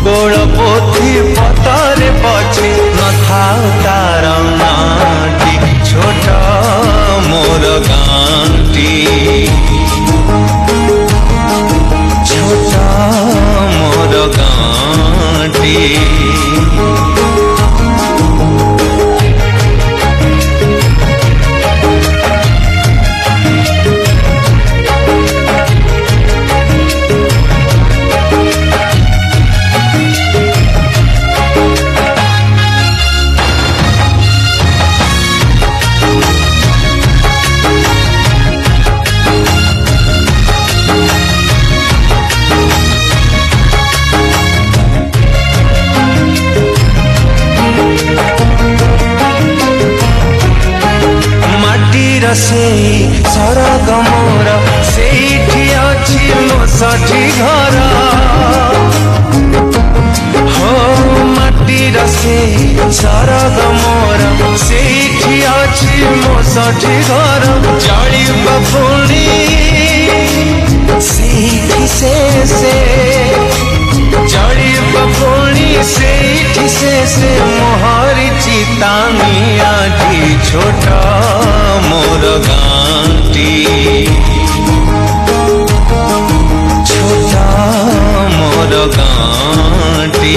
गोड़ पोथी पतरे पछे न थाउ तार नाटी छोट मोर गांटी छोट मोर गांटी से सरग मोर सेठी अछि मो साठी घर हो माटीर से सरग मोर सेठी अछि मो साठी घर जड़ी बपुणी सेठी से जड़ी बपुणी सेठी से मोहरी चितानी आजी छोट मोर गांटी छोटा मोर गांटी